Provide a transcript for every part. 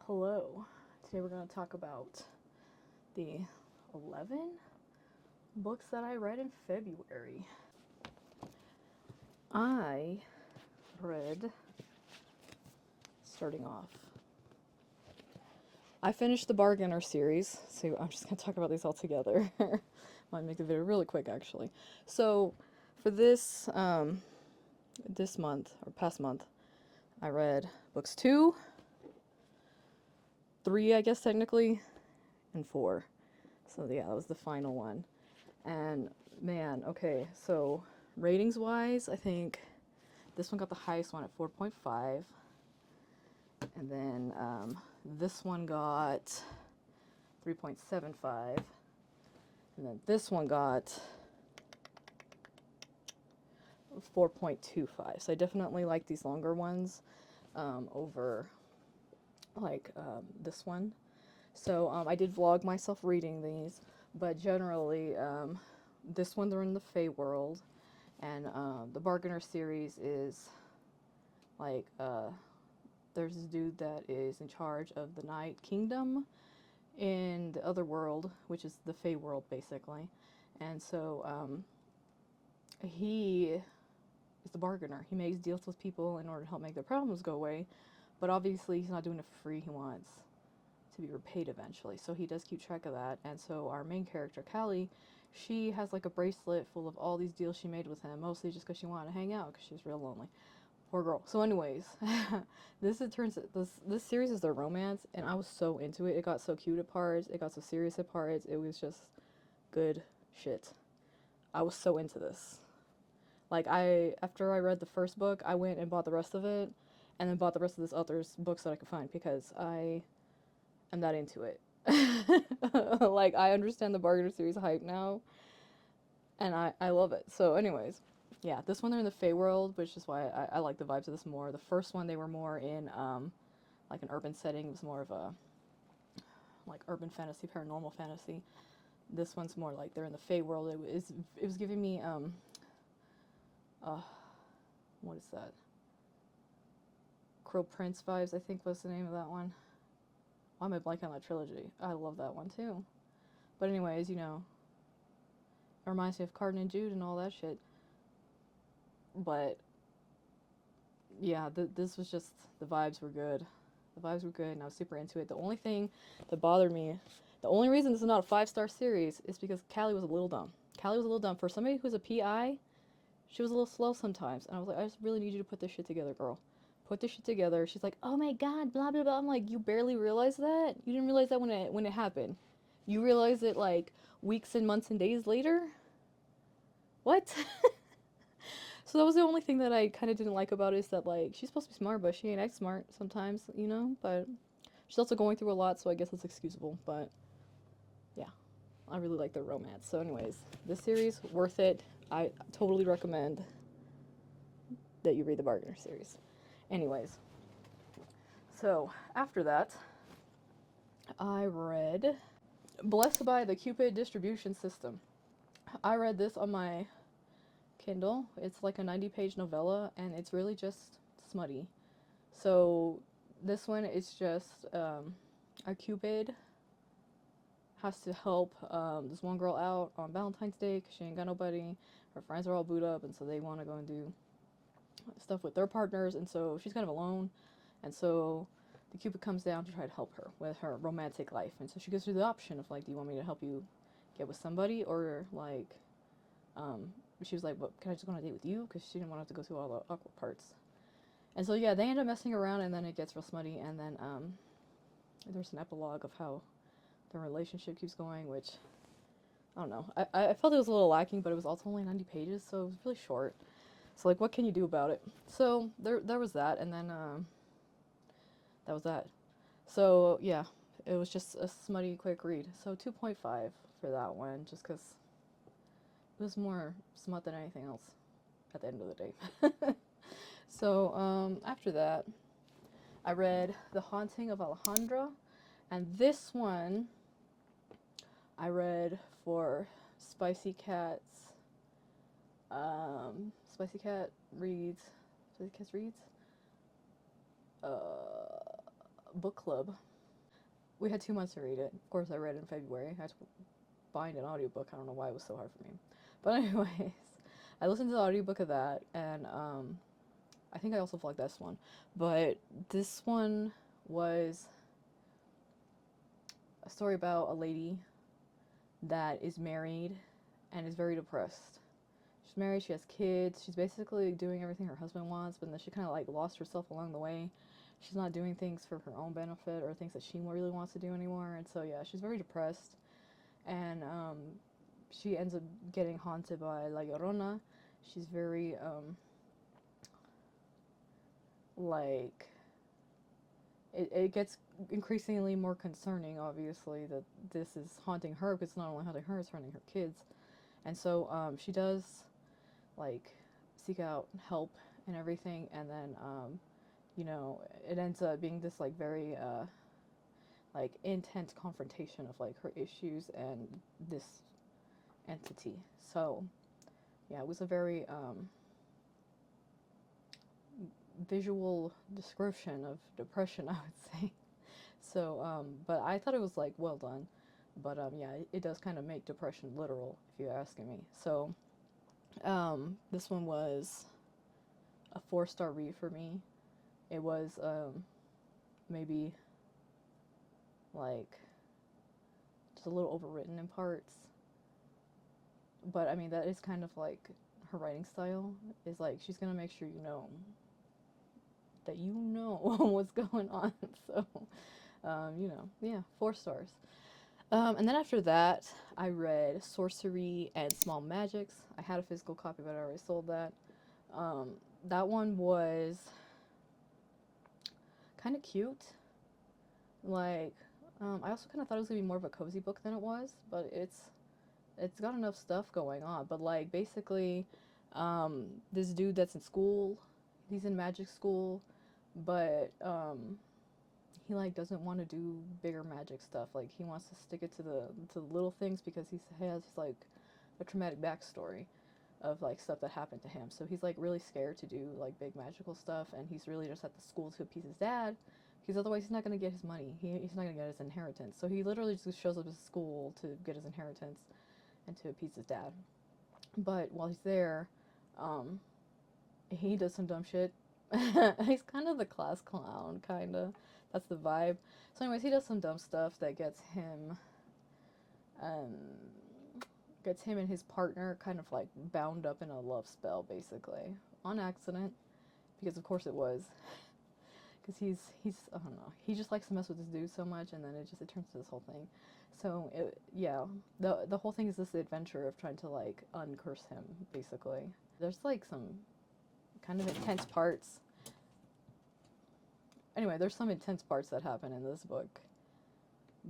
Hello. Today we're going to talk about the 11 books that I read in February. I read, starting off, I finished the Bargainer series, so I'm just going to talk about these all together. Might make the video really quick, actually. So, for this month, or past month, I read books 2, 3, I guess technically, and 4. So yeah, that was the final one. And man, okay, so ratings wise, I think this one got the highest one at 4.5. And then this one got 3.75. And then this one got 4.25. So I definitely like these longer ones over like this one. So I did vlog myself reading these, but generally this one they're in the Fey world, and the Bargainer series is like there's this dude that is in charge of the Night Kingdom in the other world, which is the Fey world basically, and so he is the bargainer. He makes deals with people in order to help make their problems go away, but obviously he's not doing it for free. He wants to be repaid eventually, so he does keep track of that. And so our main character, Callie, she has like a bracelet full of all these deals she made with him, mostly just because she wanted to hang out because she was real lonely. Poor girl. So anyways, this series is their romance, and I was so into it. It got so cute at parts, it got so serious at parts. It was just good shit. I was so into this. Like, after I read the first book, I went and bought the rest of it, and then bought the rest of this author's books that I could find because I'm that into it. Like, I understand the Bargainer series hype now, and I love it. So anyways, yeah, this one they're in the Fey world, which is why I like the vibes of this more. The first one they were more in like an urban setting. It was more of a like urban fantasy, paranormal fantasy. This one's more like they're in the Fey world. It was giving me what is that? Crow Prince vibes, I think was the name of that one. Why am I blanking on that trilogy? I love that one too. But anyways, you know, it reminds me of Carden and Jude and all that shit. But yeah, this was just, the vibes were good. The vibes were good, and I was super into it. The only thing that bothered me, the only reason this is not a 5-star series is because Callie was a little dumb. Callie was a little dumb. For somebody who's a PI, she was a little slow sometimes. And I was like, I just really need you to put this shit together, girl. Put this shit together. She's like, oh my god, blah, blah, blah. I'm like, you barely realized that? You didn't realize that when it happened. You realized it like weeks and months and days later? What? So that was the only thing that I kind of didn't like about it, is that like she's supposed to be smart, but she ain't act smart sometimes, you know. But she's also going through a lot, so I guess it's excusable. But yeah, I really like their romance. So, anyways, this series worth it. I totally recommend that you read the Bargainer series. Anyways, so after that, I read Blessed by the Cupid Distribution System. I read this on my Kindle. It's like a 90-page novella, and it's really just smutty. So this one is just a Cupid has to help this one girl out on Valentine's Day because she ain't got nobody. Her friends are all booed up, and so they want to go and do stuff with their partners, and so she's kind of alone. And so the Cupid comes down to try to help her with her romantic life. And so she gives her the option of like, do you want me to help you get with somebody, or like she was like, "What? Can I just go on a date with you?" Because she didn't want to have to go through all the awkward parts. And so yeah, they end up messing around, and then it gets real smutty. And then there's an epilogue of how their relationship keeps going, which I don't know. I felt it was a little lacking, but it was also only 90 pages, so it was really short. So like, what can you do about it? So there was that, and then that was that. So yeah, it was just a smutty, quick read. So 2.5 for that one, just because it was more smut than anything else at the end of the day. So after that, I read The Haunting of Alejandra, and this one I read for Spicy Cat's Spicy Cat reads Spicy Cat reads book club. we had 2 months to read it. Of course, I read it in February. I had to find an audiobook. I don't know why it was so hard for me. But anyways, I listened to the audiobook of that, and I think I also vlogged this one. But this one was a story about a lady that is married and is very depressed. She's married, she has kids, she's basically doing everything her husband wants, but then she kind of like lost herself along the way. She's not doing things for her own benefit or things that she really wants to do anymore, and so yeah, she's very depressed, and she ends up getting haunted by La Llorona. She's very like it gets increasingly more concerning, obviously, that this is haunting her, because it's not only haunting her, it's haunting her kids. And so she does like seek out help and everything, and then you know, it ends up being this like very like intense confrontation of like her issues and this entity. So yeah, it was a very visual description of depression, I would say. So but I thought it was like well done. But yeah, it does kind of make depression literal, if you're asking me. So this one was a 4-star read for me. It was maybe like just a little overwritten in parts, but I mean that is kind of like her writing style. Is like she's gonna make sure you know that you know what's going on. So you know, yeah, 4 stars. And then after that, I read Sorcery and Small Magics. I had a physical copy, but I already sold that. That one was kind of cute. Like, I also kind of thought it was gonna be more of a cozy book than it was, but it's got enough stuff going on. But like, basically, this dude that's in school, he's in magic school, but he like doesn't want to do bigger magic stuff. Like he wants to stick it to the little things because he has like a traumatic backstory of like stuff that happened to him. So he's like really scared to do like big magical stuff, and he's really just at the school to appease his dad, because otherwise he's not gonna get his money. He's not gonna get his inheritance. So he literally just shows up at school to get his inheritance and to appease his dad. But while he's there, um, he does some dumb shit. He's kind of the class clown, kind of. That's the vibe. So, anyways, he does some dumb stuff that um, gets him and his partner kind of like bound up in a love spell, basically, on accident, because of course it was. Because he's I don't know, he just likes to mess with this dude so much, and then it turns to this whole thing. So yeah, the whole thing is this adventure of trying to like uncurse him, basically. There's like some kind of intense parts. Anyway, there's some intense parts that happen in this book,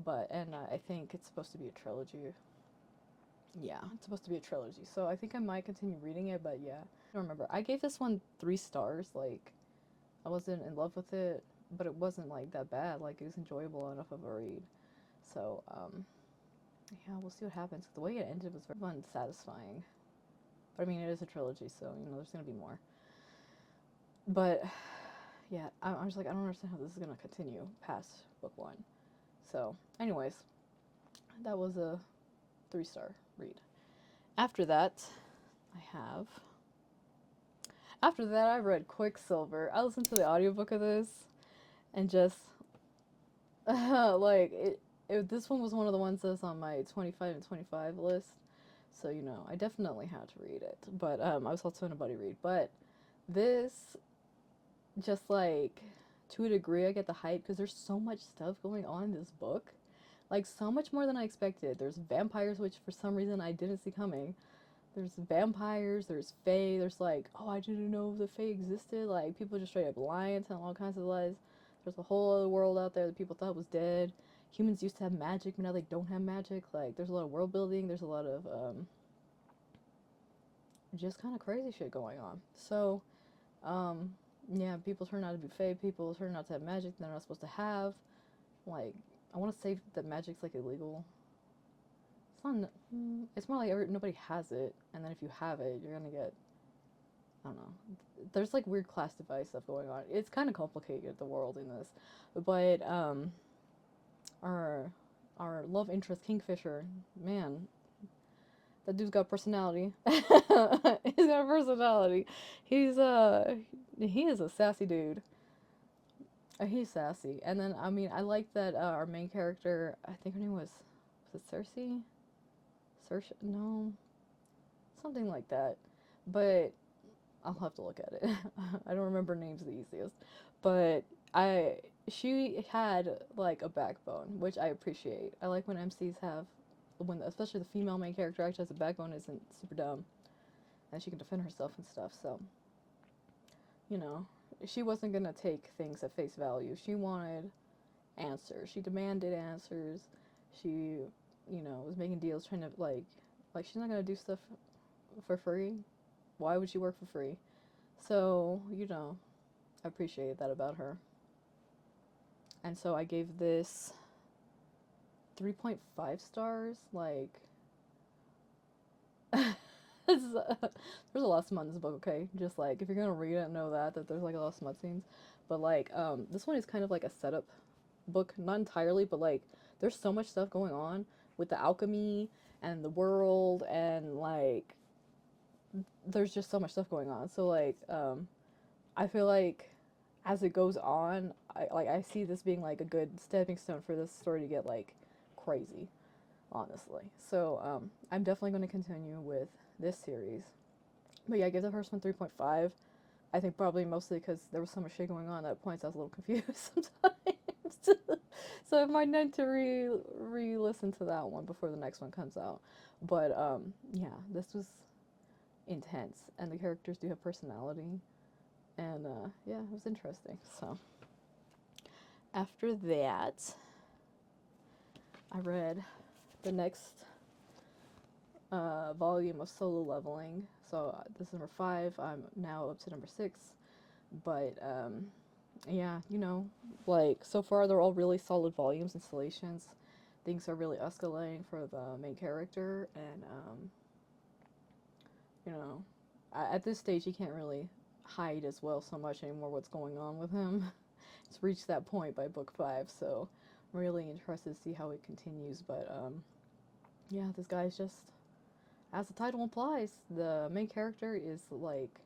but and I think it's supposed to be a trilogy. Yeah, it's supposed to be a trilogy, so I think I might continue reading it. But yeah, I don't remember. I gave this one 3 stars. Like, I wasn't in love with it, but it wasn't like that bad. Like, it was enjoyable enough of a read. So yeah, we'll see what happens. The way it ended was very unsatisfying. But I mean, it is a trilogy, so you know there's gonna be more. But yeah, I'm just like, I don't understand how this is gonna continue past book 1. So, anyways, that was a 3-star read. After that, I read Quicksilver. I listened to the audiobook of this, and just like this one was one of the ones that's on my 25 and 25 list. So, you know, I definitely had to read it. But I was also in a buddy read. But this, just like, to a degree, I get the hype because there's so much stuff going on in this book. Like, so much more than I expected. There's vampires, which for some reason I didn't see coming. There's vampires, there's fae, there's like, oh, I didn't know the fae existed. Like, people just straight up lying, telling all kinds of lies. There's a whole other world out there that people thought was dead. Humans used to have magic, but now they don't have magic. Like, there's a lot of world building, there's a lot of, just kind of crazy shit going on. So, yeah, people turn out to be fae, people turn out to have magic they're not supposed to have. Like, I want to say that magic's like illegal. It's not. It's more like nobody has it, and then if you have it, you're gonna get. I don't know. There's like weird class device stuff going on. It's kind of complicated, the world in this, but our our love interest Kingfisher, man, that dude's got personality. He's got a personality. He's he is a sassy dude. He's sassy. And then I mean I like that our main character, I think her name was it Cersei? Cersei? No, something like that. But I'll have to look at it. I don't remember names the easiest. But I she had like a backbone, which I appreciate. I like when MCs have when especially the female main character actually has a backbone, isn't super dumb and she can defend herself and stuff. So, you know, she wasn't going to take things at face value. She wanted answers. She demanded answers. She, you know, was making deals trying to like she's not going to do stuff for free. Why would she work for free? So, you know, I appreciate that about her. And so I gave this 3.5 stars. Like, there's a lot of smut in this book, okay? Just like, if you're gonna read it, know that there's like a lot of smut scenes. But like, this one is kind of like a setup book. Not entirely, but like, there's so much stuff going on with the alchemy and the world and like, there's just so much stuff going on. So like, I feel like as it goes on, I see this being like a good stepping stone for this story to get like crazy, honestly. So I'm definitely going to continue with this series. But yeah, I gave the first one 3.5. I think probably mostly because there was so much shit going on at points I was a little confused sometimes. So I might need to re-listen to that one before the next one comes out. But yeah, this was intense, and the characters do have personality, and yeah, it was interesting. So after that, I read the next volume of Solo Leveling. So this is number 5. I'm now up to number 6. But yeah, you know, like so far they're all really solid volumes, installations. Things are really escalating for the main character, and you know, at this stage he can't really hide as well so much anymore what's going on with him. It's reached that point by book 5, so I'm really interested to see how it continues. But yeah, this guy's just, as the title implies, the main character is like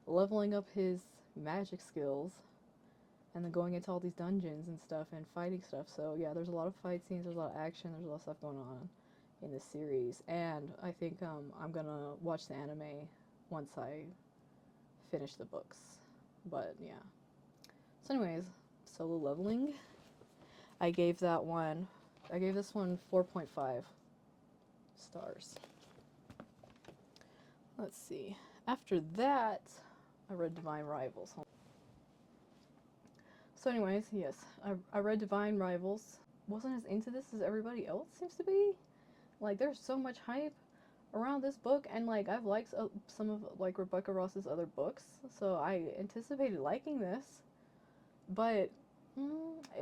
leveling up his magic skills and then going into all these dungeons and stuff and fighting stuff. So yeah, there's a lot of fight scenes, there's a lot of action, there's a lot of stuff going on in this series. And I think I'm gonna watch the anime once I finish the books. But yeah. So anyways, Solo Leveling. I gave this one 4.5 stars. Let's see. After that, I read Divine Rivals. So anyways, yes, I read Divine Rivals. Wasn't as into this as everybody else seems to be. Like, there's so much hype around this book, and like I've liked some of like Rebecca Ross's other books, so I anticipated liking this. But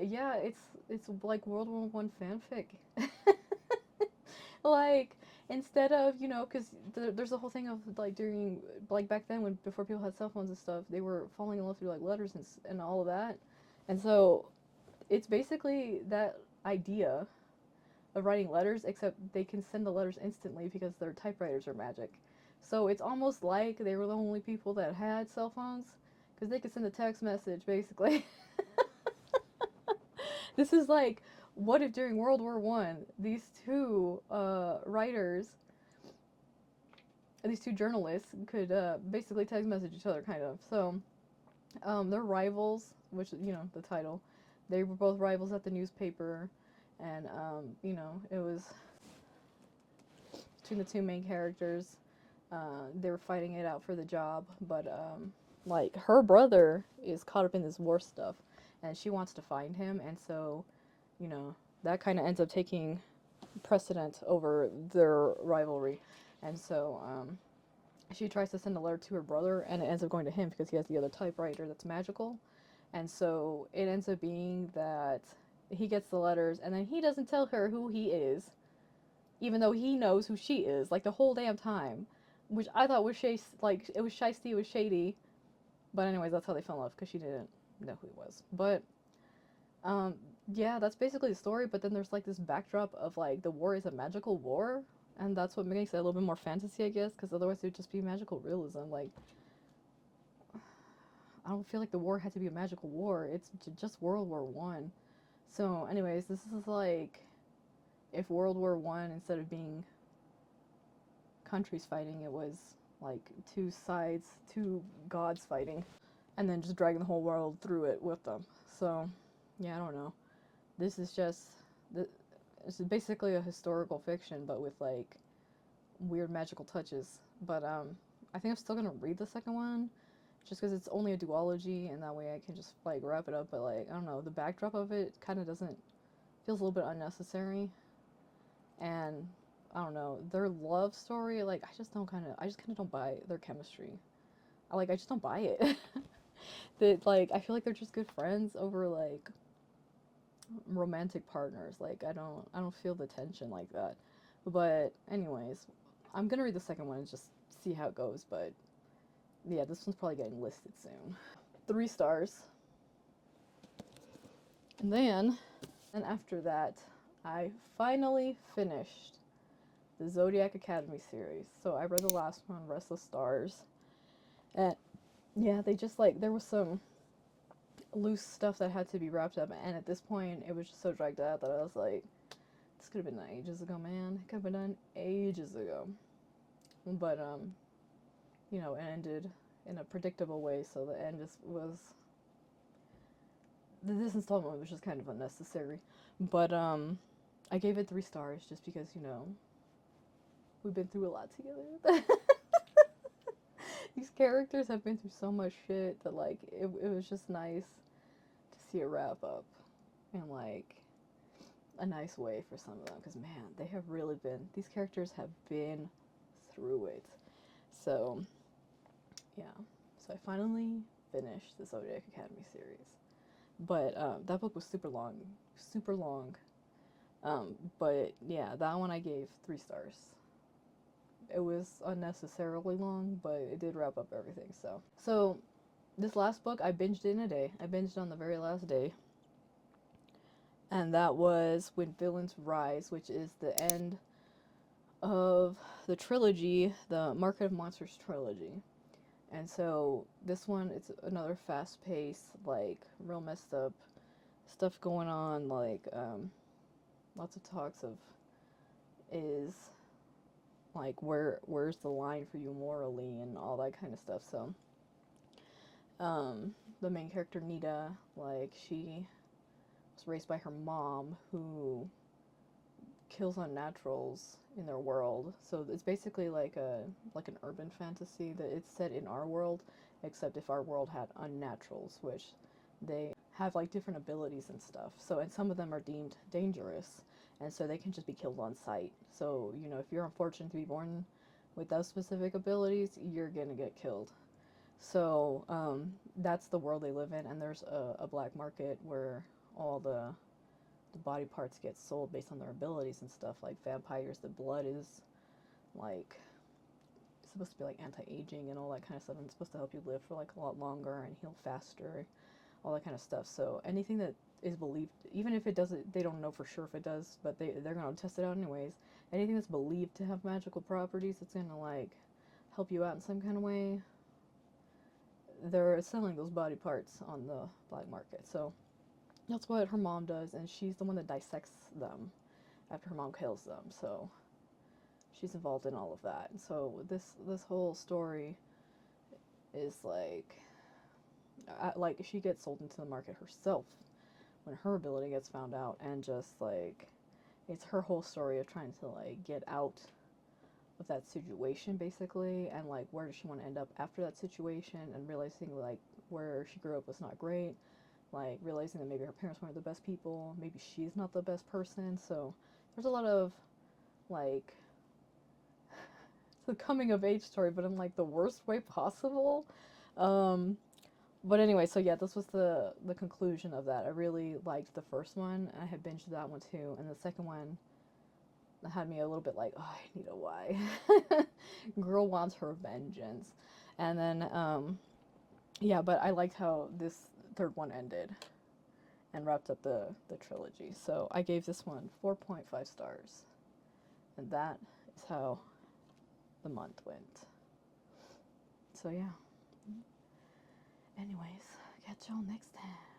yeah, it's like World War One fanfic. Like, instead of, you know, because there's a whole thing of like during like back then when before people had cell phones and stuff, they were falling in love through like letters and all of that, and so it's basically that idea of writing letters, except they can send the letters instantly because their typewriters are magic. So it's almost like they were the only people that had cell phones because they could send a text message basically. This is like, what if during World War One, these two writers, these two journalists could basically text message each other, kind of. So they're rivals, which, you know, the title. They were both rivals at the newspaper, and you know, it was between the two main characters. They were fighting it out for the job, but like her brother is caught up in this war stuff, and she wants to find him, and so, you know, that kind of ends up taking precedent over their rivalry, and so she tries to send a letter to her brother, and it ends up going to him because he has the other typewriter that's magical, and so it ends up being that he gets the letters, and then he doesn't tell her who he is, even though he knows who she is, like the whole damn time, which I thought was like it was shisty, it was shady, but anyways, that's how they fell in love because she didn't know who he was. But yeah, that's basically the story, but then there's like this backdrop of like the war is a magical war, and that's what makes it a little bit more fantasy, I guess, because otherwise it would just be magical realism. Like, I don't feel like the war had to be a magical war. It's just World War One. So, anyways, this is like if World War One, instead of being countries fighting, it was like two sides, two gods fighting, and then just dragging the whole world through it with them. So, yeah, I don't know. This is just it's basically a historical fiction, but with like weird magical touches. But I think I'm still gonna read the second one, just because it's only a duology, and that way I can just like wrap it up. But like I don't know, the backdrop of it kind of doesn't feels a little bit unnecessary, and I don't know their love story. Like I just kind of don't buy their chemistry. I just don't buy it. That like I feel like they're just good friends over like romantic partners. Like I don't feel the tension like that. But anyways, I'm gonna read the second one and just see how it goes. But yeah, this one's probably getting listed soon. 3 stars. And then, and after that, I finally finished the Zodiac Academy series. So I read the last one, Restless Stars. And yeah, they just like, there was some loose stuff that had to be wrapped up. And at this point, it was just so dragged out that I was like, this could have been done ages ago, man. It could have been done ages ago. But, you know, it ended in a predictable way. So the end just was, this installment was just kind of unnecessary. But, I gave it 3 stars just because, you know, we've been through a lot together. These characters have been through so much shit that like it was just nice to see it wrap up in like a nice way for some of them, because man, they have really been, these characters have been through it. So yeah, so I finally finished the Zodiac Academy series, but that book was super long, super long. But yeah, that one I gave 3 stars. It was unnecessarily long, but it did wrap up everything. So this last book I binged in a day. I binged on the very last day, and that was When Villains Rise, which is the end of the trilogy, the Market of Monsters trilogy. And so this one, it's another fast-paced, like real messed up stuff going on, like lots of talks of is like where's the line for you morally and all that kind of stuff. So the main character Nita, like she was raised by her mom who kills unnaturals in their world. So it's basically like an urban fantasy that it's set in our world, except if our world had unnaturals, which they have like different abilities and stuff. So and some of them are deemed dangerous, and so they can just be killed on sight. So you know if you're unfortunate to be born with those specific abilities, you're gonna get killed. So that's the world they live in, and there's a black market where all the body parts get sold based on their abilities and stuff. Like vampires, the blood is like supposed to be like anti-aging and all that kind of stuff, and it's supposed to help you live for like a lot longer and heal faster, all that kind of stuff. So anything that is believed, even if it doesn't, they don't know for sure if it does, but they're gonna test it out anyways. Anything that's believed to have magical properties, that's gonna like help you out in some kind of way, they're selling those body parts on the black market. So that's what her mom does, and she's the one that dissects them after her mom kills them. So she's involved in all of that. And so this whole story is like she gets sold into the market herself when her ability gets found out, and just like it's her whole story of trying to like get out of that situation basically, and like where does she want to end up after that situation, and realizing like where she grew up was not great, like realizing that maybe her parents weren't the best people, maybe she's not the best person. So there's a lot of like it's a coming of age story, but in like the worst way possible. Um, but anyway, so yeah, this was the conclusion of that. I really liked the first one. I had binged that one too, and the second one had me a little bit like, oh, I need a why. Girl wants her vengeance, and then yeah, but I liked how this third one ended. and wrapped up the trilogy. So I gave this one 4.5 stars. And that is how the month went. So yeah. Anyways, catch y'all next time.